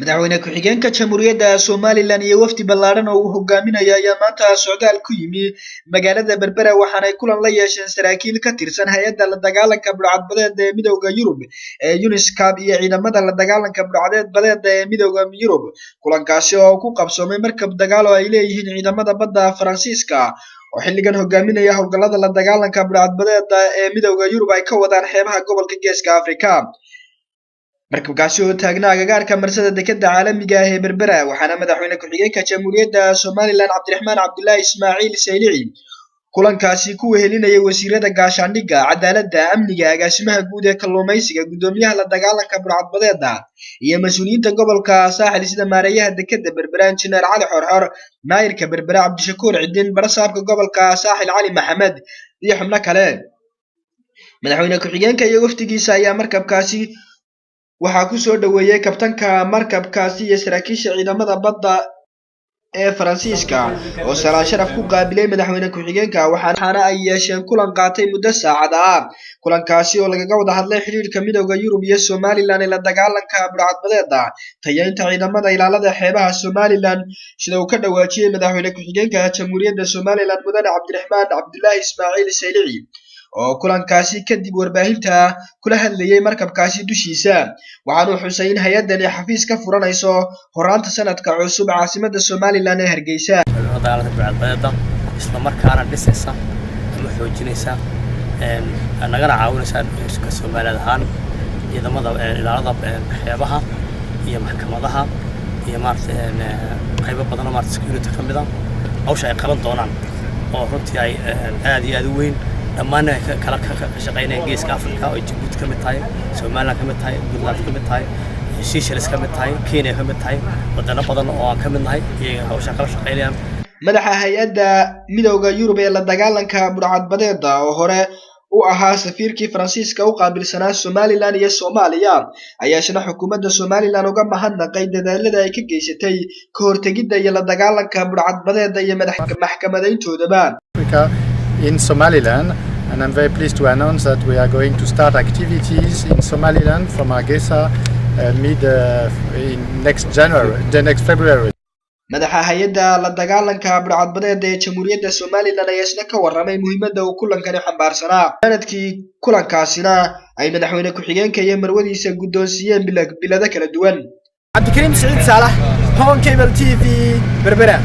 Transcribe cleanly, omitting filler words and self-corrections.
madaxweyne ku-xigeenka Jamhuuriyadda Soomaaliland iyo wafdi ballaaran oo uu hogaaminayo ayaa maanta socdaal ku yimi magaalada Berbera waxaana ay kulan la yeesheen saraakiil ka tirsan hay'adda la dagaalanka budhcad-badeedda ee Midowga Yurub ee UNISCAP iyo ciidamada la dagaalanka budhcad-badeedda ee Midowga Yurub. Kulankaasi oo ku qabsoomay markab dagaal oo ay leeyihiin ciidamada badda Faransiiska oo xilligan hogaaminaya howlgallada la dagaalanka budhcad-badeedda ee Midowga Yurub ay ka wadaan xeebaha gobolka Geeska Afrika. markabkaasi oo taagnaa agagaarka marsada dekedda caalamiga ah ee Berbera waxaana madaxweyne ku-xigeenka Jamhuuriyadda Soomaaliland Cabdiraxmaan Cabdullaahi Ismaaciil Saylici kulankaasi ku wehelinayay wasiirada gaashaandhigga, cadaaladda, amniga, agaasimaha guud ee kalluumaysiga, gudoomiyaha la dagaalanka budhcad-badeedda iyo mas'uuliyiinta gobolka Saaxil sida maareeyaha dekedda Berbera Injineer Cali Xorxor, maayirka Berbera Cabdishakuur Cidin, barasaabka gobolka Saaxil Cali Maxamed iyo xubno kale. madaxweyne ku-xigeenka iyo wafdigiisa ayaa markabkaasi waxaa ku soo dhaweeyay kabtanka markabkaasi iyo saraakiisha ciidamada badda ee Faransiiska oo salaan sharaf ku qaabilay madaxweyne ku-xigeenka waxaana ay yeesheen kulan qaatay muddo saacad ah. kulankaasi oo lagaga wada hadlay xiriirka Midowga Yurub iyo Soomaaliland ee la dagaalanka budhcad-badeedda, tayeynta ciidamada ilaalada xeebaha Soomaaliland sida uu ka dhawaajiyay madaxweyne ku-xigeenka Jamhuuriyadda Soomaaliland Mudane Cabdiraxmaan Cabdullaahi Ismaaciil Saylici oo kulankaasi kadib warbaahinta kula hadlayay markabkaasi dushiisa. waxaanu xusay in hay'adani xafiis ka furanayso horaanta sanadka cusub caasimadda Soomaaliland ee Hargeysa. isla markaana dhisaysa ama xoojinaysa nagana caawinaysa heerka Soomaaliland ahaan ciidamada ilaalada xeebaha iyo maxkamadaha iyo qaybo badan oo security ka mid ah hawsha ay qaban doonaan oo runtii ay aad iyo aad u weyn dhammaan kala shaqeynayaan Geeska Afrika oo Djibouti ka mid tahay, Soomaaliland ka mid tahay, Puntland ka mid tahay, Seychelles ka mid tahay, Kenya ka mid tahay, wadano badan oo aan ka mid nahay iyaga hawsha kala shaqeynayaan. madaxa hay'adda Midowga Yurub ee la dagaalanka budhcad-badeedda oo hore u ahaa safiirkii Faransiiska u qaabilsanaa Soomaaliland iyo Soomaaliya ayaa shana xukuumadda Soomaaliland uga mahadnaqay dadaalada ay ka geysatay ka hortagidda iyo la dagaalanka budhcad-badeedda iyo maxkamadeyntoodaba. In Somaliland, and I'm very pleased to announce that we are going to start activities in Somaliland from Hargeisa in next February. madaxa hay'adda la dagaalanka budhcad-badeedda ee Jamhuuriyadda Soomaaliland ayaa isna ka warramay muhiimadda uu kulankani xambaarsanaa. sanadkii kulankaasina ay madaxweyne ku-xigeenka iyo marwadiisa guddoonsiiyeen bilado kala duwan. Cabdikariim Saciid Saalax, Home Cable TV, Berbera.